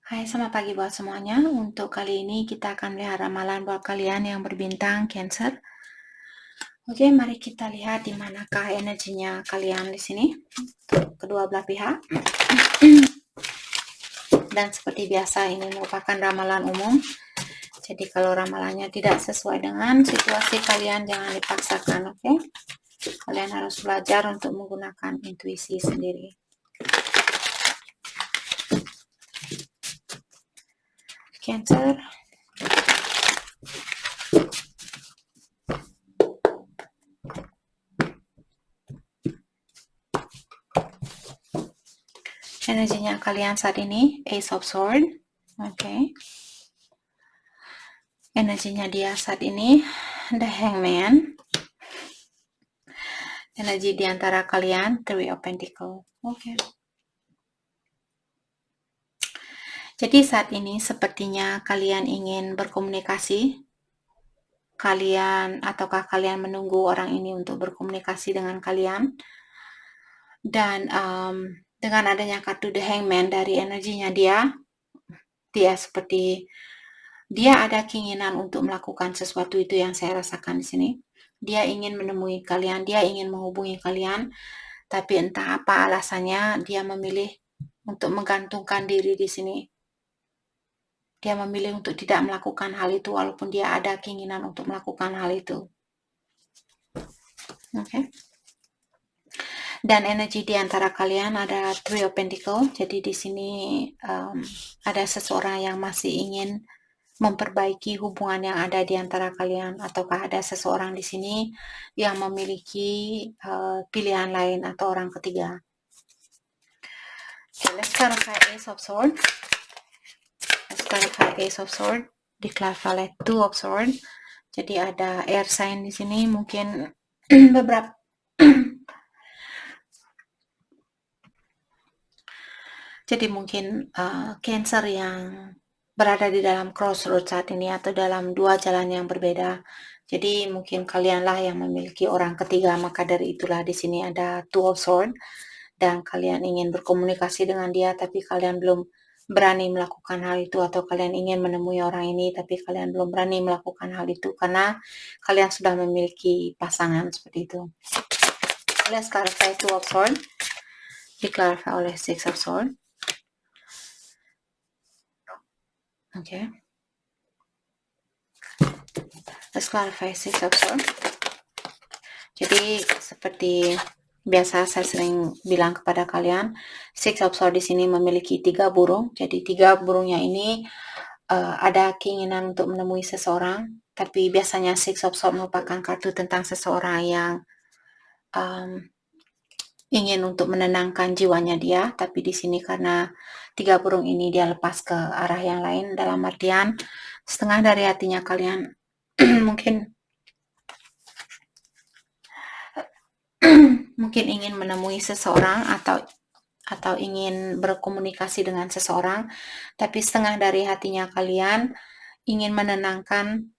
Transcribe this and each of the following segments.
Hai, selamat pagi buat semuanya. Untuk kali ini kita akan melihat ramalan buat kalian yang berbintang Cancer. Oke, mari kita lihat di manakah energinya kalian di sini untuk kedua belah pihak. Dan seperti biasa ini merupakan ramalan umum. Jadi kalau ramalannya tidak sesuai dengan situasi kalian jangan dipaksakan, oke? Kalian harus belajar untuk menggunakan intuisi sendiri. Cancer. Energinya kalian saat ini Ace of Swords, oke. Energinya dia saat ini The Hangman. Energi di antara kalian Three of Pentacles, oke. Jadi saat ini sepertinya kalian ingin berkomunikasi. Ataukah kalian menunggu orang ini untuk berkomunikasi dengan kalian? Dan dengan adanya kartu The Hangman dari energinya dia seperti dia ada keinginan untuk melakukan sesuatu, itu yang saya rasakan di sini. Dia ingin menemui kalian, dia ingin menghubungi kalian, tapi entah apa alasannya dia memilih untuk menggantungkan diri di sini. Dia memilih untuk tidak melakukan hal itu walaupun dia ada keinginan untuk melakukan hal itu. Oke. Dan energi di antara kalian ada Three of Pentacles. Jadi di sini ada seseorang yang masih ingin memperbaiki hubungan yang ada di antara kalian, ataukah ada seseorang di sini yang memiliki pilihan lain atau orang ketiga. Okay, let's clarify Ace of Swords. Let's clarify Ace of Swords. Diklarify oleh Two of Swords. Jadi ada air sign di sini, mungkin beberapa jadi mungkin Cancer yang berada di dalam crossroad saat ini atau dalam dua jalan yang berbeda. Jadi mungkin kalianlah yang memiliki orang ketiga, maka dari itulah di sini ada Two of Swords dan kalian ingin berkomunikasi dengan dia tapi kalian belum berani melakukan hal itu, atau kalian ingin menemui orang ini tapi kalian belum berani melakukan hal itu karena kalian sudah memiliki pasangan seperti itu. Let's clarify Two of Swords. Diklarify oleh Six of Swords. Oke. Let's clarify Six of Swords. Jadi seperti biasa saya sering bilang kepada kalian, Six of Swords di sini memiliki 3 burung. Jadi 3 burungnya ini ada keinginan untuk menemui seseorang, tapi biasanya Six of Swords merupakan kartu tentang seseorang yang ingin untuk menenangkan jiwanya dia, tapi di sini karena 3 burung ini dia lepas ke arah yang lain, dalam artian setengah dari hatinya kalian mungkin ingin menemui seseorang atau ingin berkomunikasi dengan seseorang, tapi setengah dari hatinya kalian ingin menenangkan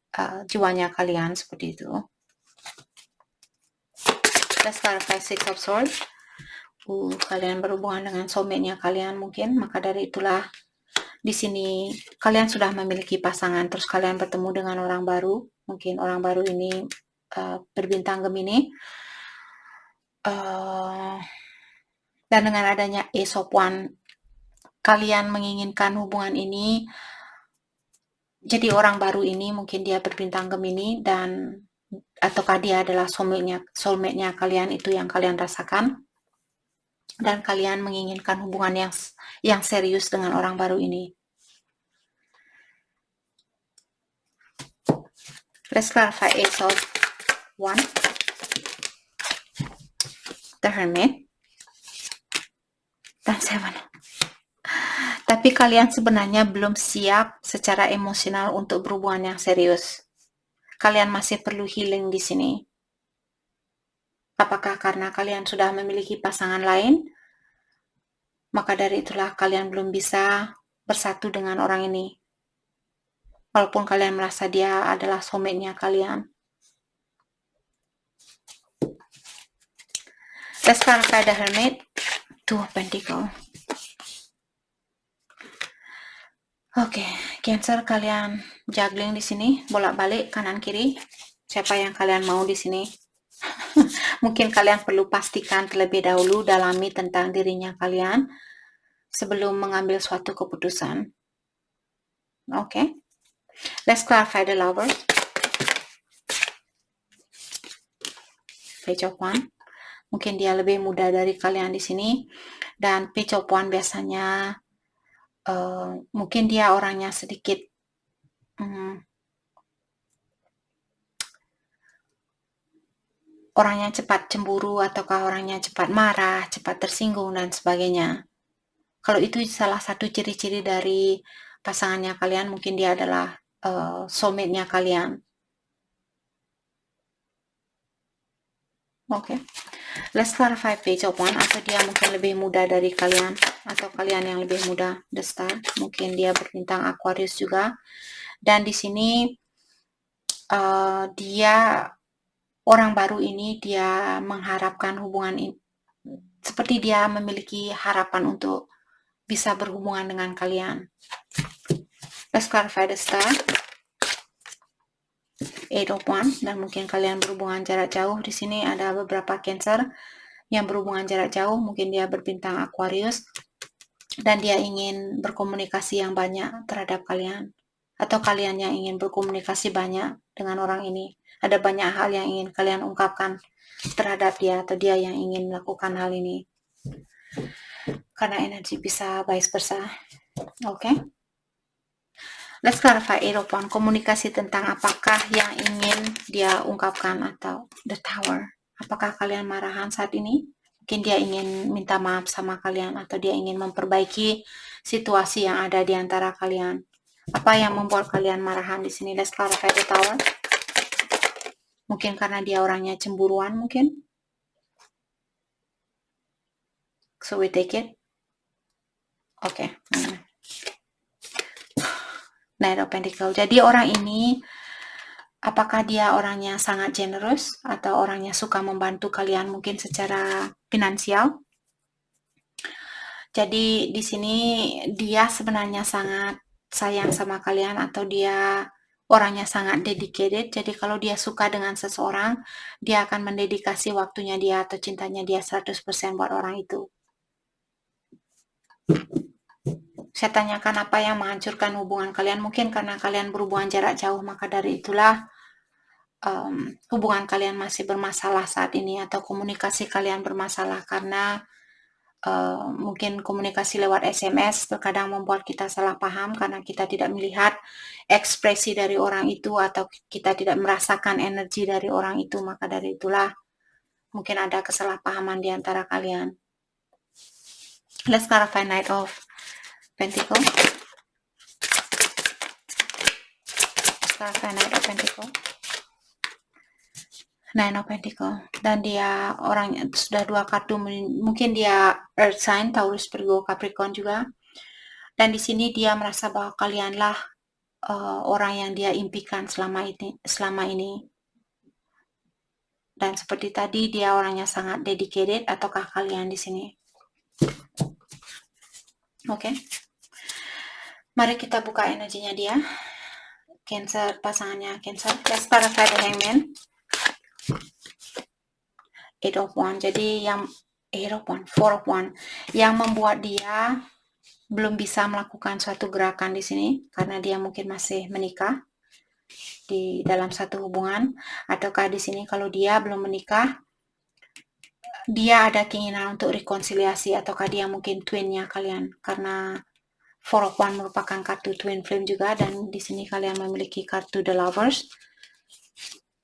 jiwanya kalian seperti itu. Let's clarify Six of Swords. Kalian berhubungan dengan soulmate-nya kalian mungkin, maka dari itulah di sini kalian sudah memiliki pasangan, terus kalian bertemu dengan orang baru. Mungkin orang baru ini berbintang Gemini. Dan dengan adanya Ace of Wands, kalian menginginkan hubungan ini. Jadi orang baru ini mungkin dia berbintang Gemini dan ataukah dia adalah soulmate-nya kalian, itu yang kalian rasakan. Dan kalian menginginkan hubungan yang serius dengan orang baru ini. Let's clarify Ace of Wands, The Hermit, dan Seven. Tapi kalian sebenarnya belum siap secara emosional untuk berhubungan yang serius. Kalian masih perlu healing di sini. Apakah karena kalian sudah memiliki pasangan lain? Maka dari itulah kalian belum bisa bersatu dengan orang ini. Walaupun kalian merasa dia adalah soulmate-nya kalian. Let's clarify the Hermit, Two of Pentacles. Oke, Cancer, kalian juggling di sini, bolak-balik kanan kiri. Siapa yang kalian mau di sini? Mungkin kalian perlu pastikan terlebih dahulu, dalami tentang dirinya kalian sebelum mengambil suatu keputusan. Oke, let's clarify the lovers. Page of Wands. Mungkin dia lebih muda dari kalian di sini, dan Page of Wands biasanya mungkin dia orangnya sedikit orangnya cepat cemburu, ataukah orangnya cepat marah, cepat tersinggung, dan sebagainya. Kalau itu salah satu ciri-ciri dari pasangannya kalian, mungkin dia adalah soulmate-nya kalian. Oke, let's clarify Page of Wands. Atau dia mungkin lebih muda dari kalian, atau kalian yang lebih muda, The Star. Mungkin dia berbintang Aquarius juga. Dan di sini dia orang baru ini, dia mengharapkan hubungan ini, seperti dia memiliki harapan untuk bisa berhubungan dengan kalian. Let's clarify the star. Eight of Wands, dan mungkin kalian berhubungan jarak jauh. Di sini ada beberapa Cancer yang berhubungan jarak jauh, mungkin dia berbintang Aquarius, dan dia ingin berkomunikasi yang banyak terhadap kalian, atau kalian yang ingin berkomunikasi banyak dengan orang ini. Ada banyak hal yang ingin kalian ungkapkan terhadap dia, atau dia yang ingin melakukan hal ini. Karena energi bisa vice versa. Oke. Let's clarify Eight of Wands. Komunikasi tentang apakah yang ingin dia ungkapkan, atau the Tower. Apakah kalian marahan saat ini? Mungkin dia ingin minta maaf sama kalian, atau dia ingin memperbaiki situasi yang ada di antara kalian. Apa yang membuat kalian marahan di sini? Let's clarify the Tower. Mungkin karena dia orangnya cemburuan, mungkin. So we take it. Oke. Knight of Pentacles. Jadi orang ini, apakah dia orangnya sangat generous, atau orangnya suka membantu kalian mungkin secara finansial? Jadi di sini dia sebenarnya sangat sayang sama kalian, atau dia orangnya sangat dedicated. Jadi kalau dia suka dengan seseorang, dia akan mendedikasi waktunya dia atau cintanya dia 100% buat orang itu. Saya tanyakan apa yang menghancurkan hubungan kalian. Mungkin karena kalian berhubungan jarak jauh, maka dari itulah hubungan kalian masih bermasalah saat ini, atau komunikasi kalian bermasalah, karena mungkin komunikasi lewat SMS terkadang membuat kita salah paham karena kita tidak melihat ekspresi dari orang itu, atau kita tidak merasakan energi dari orang itu. Maka dari itulah mungkin ada kesalahpahaman di antara kalian. Let's clarify Knight of Pentacles. Clarify Knight of Pentacles. Nine of Pentacles, dan dia orangnya sudah dua kartu, mungkin dia Earth sign, Taurus, Virgo, Capricorn juga. Dan di sini dia merasa bahwa kalianlah orang yang dia impikan selama ini. Dan seperti tadi, dia orangnya sangat dedicated, ataukah kalian di sini? Oke. Mari kita buka energinya dia. Cancer, pasangannya Cancer. Let's clarify the Hangman. Eight of Wands. Jadi yang Four of Wands, yang membuat dia belum bisa melakukan suatu gerakan di sini karena dia mungkin masih menikah di dalam satu hubungan, ataukah di sini kalau dia belum menikah, dia ada keinginan untuk rekonsiliasi, ataukah dia mungkin twinnya kalian, karena Four of Wands merupakan kartu twin flame juga, dan di sini kalian memiliki kartu The Lovers.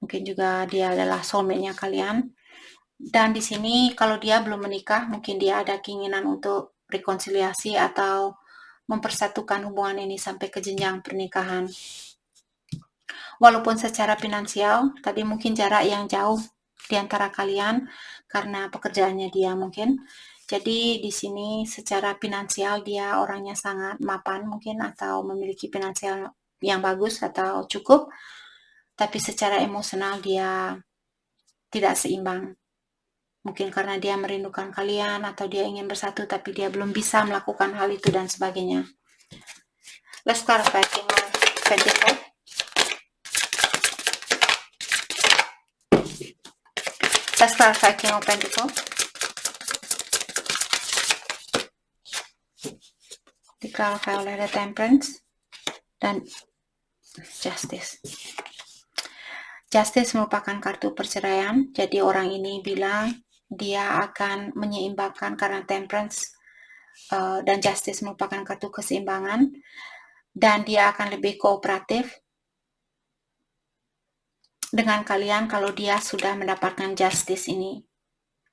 Mungkin juga dia adalah soulmate-nya kalian. Dan di sini kalau dia belum menikah, mungkin dia ada keinginan untuk rekonsiliasi atau mempersatukan hubungan ini sampai ke jenjang pernikahan. Walaupun secara finansial, tadi mungkin jarak yang jauh di antara kalian karena pekerjaannya dia mungkin. Jadi di sini secara finansial dia orangnya sangat mapan mungkin, atau memiliki finansial yang bagus atau cukup. Tapi secara emosional dia tidak seimbang. Mungkin karena dia merindukan kalian, atau dia ingin bersatu tapi dia belum bisa melakukan hal itu, dan sebagainya. Let's clarify King of Pentacles. Let's clarify King of Pentacles. Diklarify oleh The Temperance dan Justice. Justice merupakan kartu perceraian, jadi orang ini bilang dia akan menyeimbangkan karena Temperance dan Justice merupakan kartu keseimbangan, dan dia akan lebih kooperatif dengan kalian kalau dia sudah mendapatkan Justice ini,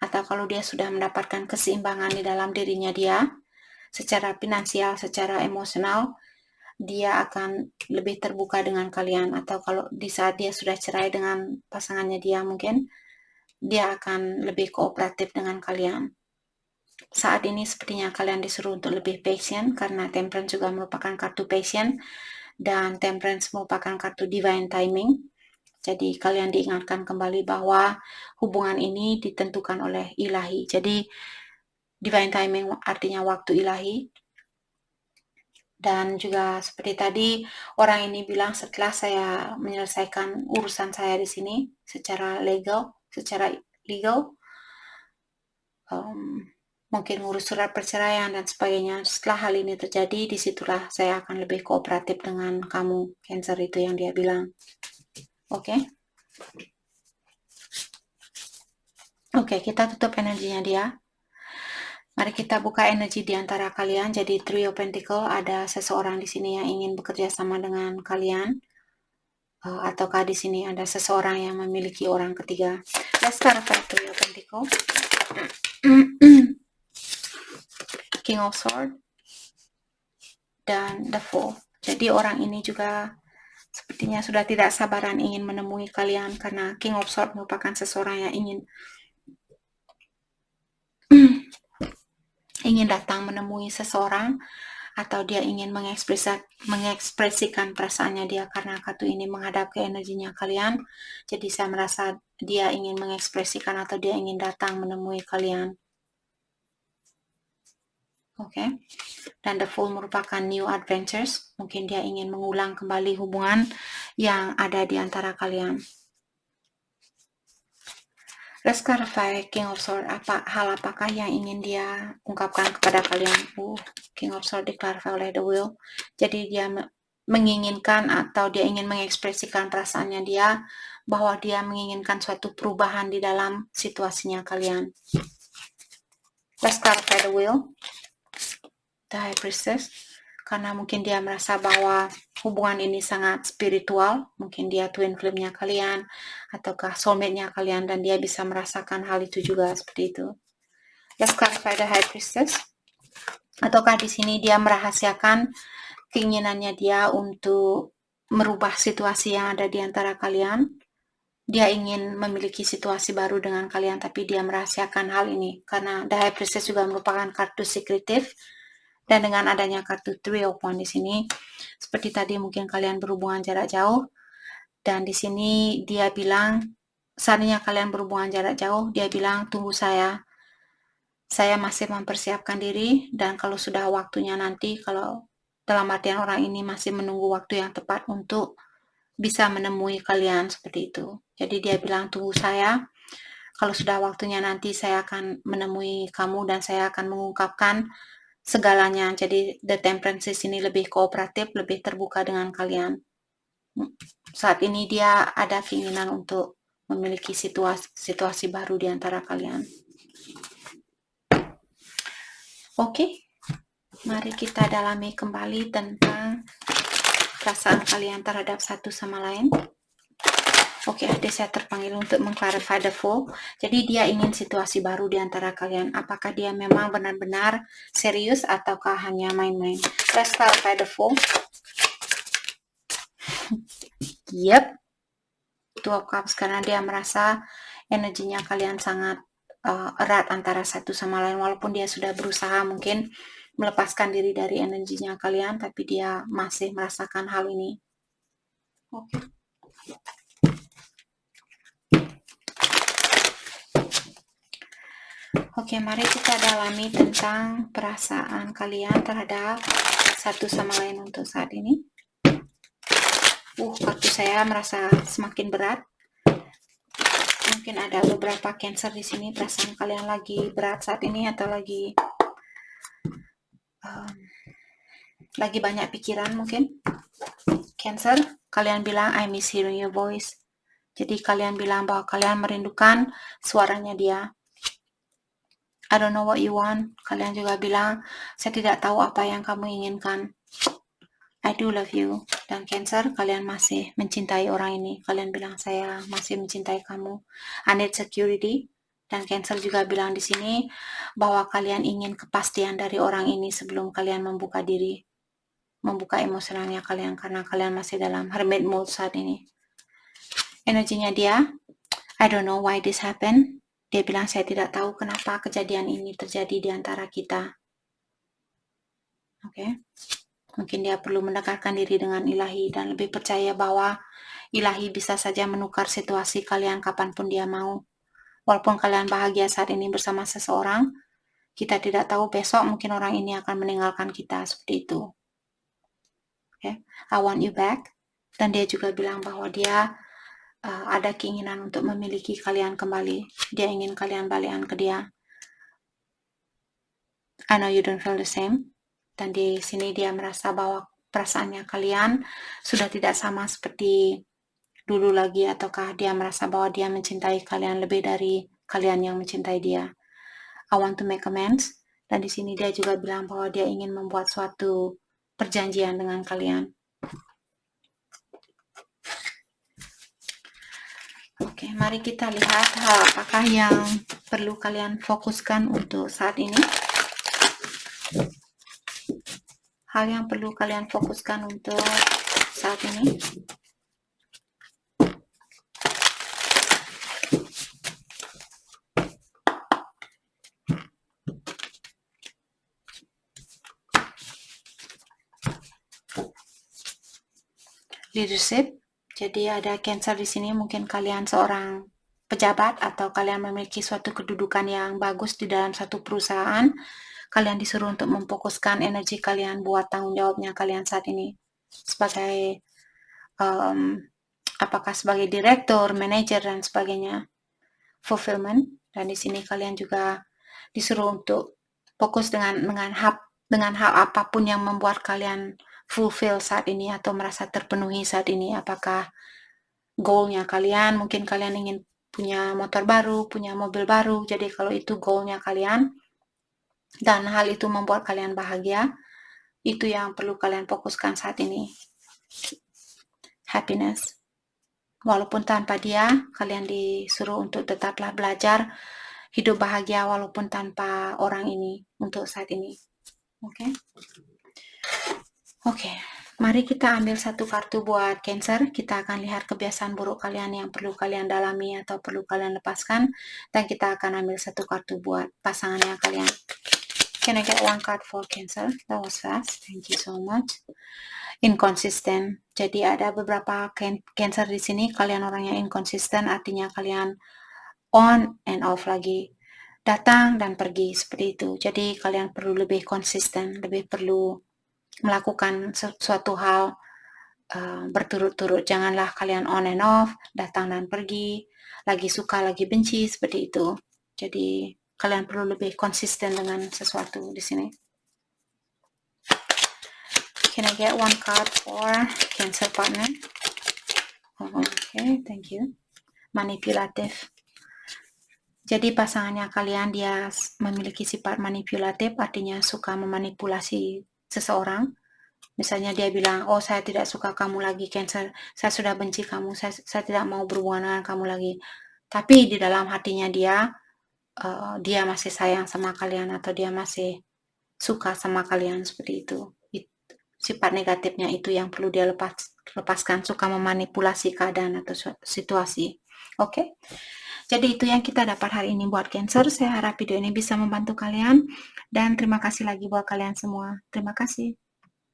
atau kalau dia sudah mendapatkan keseimbangan di dalam dirinya dia, secara finansial, secara emosional, dia akan lebih terbuka dengan kalian. Atau kalau di saat dia sudah cerai dengan pasangannya dia, mungkin dia akan lebih kooperatif dengan kalian. Saat ini sepertinya kalian disuruh untuk lebih patient, karena Temperance juga merupakan kartu patient, dan Temperance merupakan kartu divine timing. Jadi kalian diingatkan kembali bahwa hubungan ini ditentukan oleh ilahi. Jadi divine timing artinya waktu ilahi. Dan juga seperti tadi, orang ini bilang setelah saya menyelesaikan urusan saya di sini secara legal, mungkin ngurus surat perceraian dan sebagainya. Setelah hal ini terjadi, disitulah saya akan lebih kooperatif dengan kamu, Cancer, itu yang dia bilang. Oke? Oke, kita tutup energinya dia. Mari kita buka energi di antara kalian. Jadi Three of Pentacles, ada seseorang di sini yang ingin bekerja sama dengan kalian. Ataukah di sini ada seseorang yang memiliki orang ketiga? Let's start with Three of Pentacles. King of Swords dan The Fool. Jadi orang ini juga sepertinya sudah tidak sabaran ingin menemui kalian, karena King of Swords merupakan seseorang yang ingin datang menemui seseorang, atau dia ingin mengekspresikan perasaannya dia, karena kartu ini menghadap ke energinya kalian. Jadi saya merasa dia ingin mengekspresikan atau dia ingin datang menemui kalian. Oke. Dan The Fool merupakan new adventures. Mungkin dia ingin mengulang kembali hubungan yang ada di antara kalian. Let's clarify King of Swords. Apakah yang ingin dia ungkapkan kepada kalian? King of Swords diklarify oleh The Wheel. Jadi dia menginginkan atau dia ingin mengekspresikan perasaannya dia, bahwa dia menginginkan suatu perubahan di dalam situasinya kalian. Let's clarify The Wheel. The High Priestess. Karena mungkin dia merasa bahwa hubungan ini sangat spiritual, mungkin dia twin flame-nya kalian, ataukah soulmate-nya kalian, dan dia bisa merasakan hal itu juga seperti itu. Let's clarify the High Priestess. Ataukah di sini dia merahasiakan keinginannya dia untuk merubah situasi yang ada di antara kalian. Dia ingin memiliki situasi baru dengan kalian, tapi dia merahasiakan hal ini, karena the High Priestess juga merupakan kartu sekretif. Dan dengan adanya kartu Three of Wands di sini, seperti tadi mungkin kalian berhubungan jarak jauh, dan di sini dia bilang, seandainya kalian berhubungan jarak jauh, dia bilang tunggu saya masih mempersiapkan diri, dan kalau sudah waktunya nanti, kalau dalam artian orang ini masih menunggu waktu yang tepat untuk bisa menemui kalian, seperti itu. Jadi dia bilang tunggu saya, kalau sudah waktunya nanti saya akan menemui kamu dan saya akan mengungkapkan segalanya. Jadi The Temperance ini lebih kooperatif, lebih terbuka dengan kalian. Saat ini dia ada keinginan untuk memiliki situasi baru di antara kalian. Oke, mari kita dalami kembali tentang perasaan kalian terhadap satu sama lain. Oke, adik saya terpanggil untuk mengklarifikasi The Fool. Jadi dia ingin situasi baru di antara kalian. Apakah dia memang benar-benar serius ataukah hanya main-main? Let's clarify The Fool. Yep. Two of Cups, karena dia merasa energinya kalian sangat erat antara satu sama lain. Walaupun dia sudah berusaha mungkin melepaskan diri dari energinya kalian, tapi dia masih merasakan hal ini. Oke. Oke, mari kita dalami tentang perasaan kalian terhadap satu sama lain untuk saat ini. Kartu saya merasa semakin berat. Mungkin ada beberapa Cancer di sini, perasaan kalian lagi berat saat ini atau lagi banyak pikiran mungkin. Cancer, kalian bilang I miss hearing your voice. Jadi kalian bilang bahwa kalian merindukan suaranya dia. I don't know what you want. Kalian juga bilang, saya tidak tahu apa yang kamu inginkan. I do love you. Dan Cancer, kalian masih mencintai orang ini. Kalian bilang, saya masih mencintai kamu. I need security. Dan Cancer juga bilang di sini bahwa kalian ingin kepastian dari orang ini sebelum kalian membuka diri, membuka emosionalnya kalian, karena kalian masih dalam hermit mode saat ini. Energinya dia, I don't know why this happened. Dia bilang, saya tidak tahu kenapa kejadian ini terjadi di antara kita. Oke. Mungkin dia perlu mendekatkan diri dengan ilahi dan lebih percaya bahwa ilahi bisa saja menukar situasi kalian kapanpun dia mau. Walaupun kalian bahagia saat ini bersama seseorang, kita tidak tahu besok mungkin orang ini akan meninggalkan kita, seperti itu. Okay? I want you back. Dan dia juga bilang bahwa dia ada keinginan untuk memiliki kalian kembali. Dia ingin kalian balikan ke dia. I know you don't feel the same. Dan di sini dia merasa bahwa perasaannya kalian sudah tidak sama seperti dulu lagi, ataukah dia merasa bahwa dia mencintai kalian lebih dari kalian yang mencintai dia. I want to make amends. Dan di sini dia juga bilang bahwa dia ingin membuat suatu perjanjian dengan kalian. Oke, mari kita lihat hal apakah yang perlu kalian fokuskan untuk saat ini. Hal yang perlu kalian fokuskan untuk saat ini. Leadership. Jadi ada Cancer di sini, mungkin kalian seorang pejabat atau kalian memiliki suatu kedudukan yang bagus di dalam satu perusahaan. Kalian disuruh untuk memfokuskan energi kalian buat tanggung jawabnya kalian saat ini. Sebagai apakah sebagai direktur, manajer dan sebagainya. Fulfillment. Dan di sini kalian juga disuruh untuk fokus dengan hal apapun yang membuat kalian fulfill saat ini atau merasa terpenuhi saat ini. Apakah goalnya kalian, mungkin kalian ingin punya motor baru, punya mobil baru. Jadi kalau itu goalnya kalian dan hal itu membuat kalian bahagia, itu yang perlu kalian fokuskan saat ini. Happiness. Walaupun tanpa dia, kalian disuruh untuk tetaplah belajar hidup bahagia walaupun tanpa orang ini untuk saat ini. Oke. Mari kita ambil satu kartu buat Cancer. Kita akan lihat kebiasaan buruk kalian yang perlu kalian dalami atau perlu kalian lepaskan. Dan kita akan ambil satu kartu buat pasangannya kalian. Can I get one card for Cancer? That was fast. Thank you so much. Inconsistent. Jadi ada beberapa Cancer di sini. Kalian orangnya inconsistent, artinya kalian on and off lagi. Datang dan pergi, seperti itu. Jadi kalian perlu lebih konsisten, lebih perlu melakukan suatu hal berturut-turut. Janganlah kalian on and off, datang dan pergi, lagi suka, lagi benci, seperti itu. Jadi kalian perlu lebih konsisten dengan sesuatu di sini. Can I get one card for Cancer partner? Okay, thank you. Manipulatif. Jadi pasangannya kalian dia memiliki sifat manipulatif, artinya suka memanipulasi seseorang. Misalnya dia bilang, oh saya tidak suka kamu lagi Cancer, saya sudah benci kamu, saya tidak mau berhubungan dengan kamu lagi. Tapi di dalam hatinya dia masih sayang sama kalian atau dia masih suka sama kalian, seperti itu. Sifat negatifnya itu yang perlu dia lepaskan, suka memanipulasi keadaan atau situasi. Oke? Jadi itu yang kita dapat hari ini buat Cancer. Saya harap video ini bisa membantu kalian dan terima kasih lagi buat kalian semua. Terima kasih.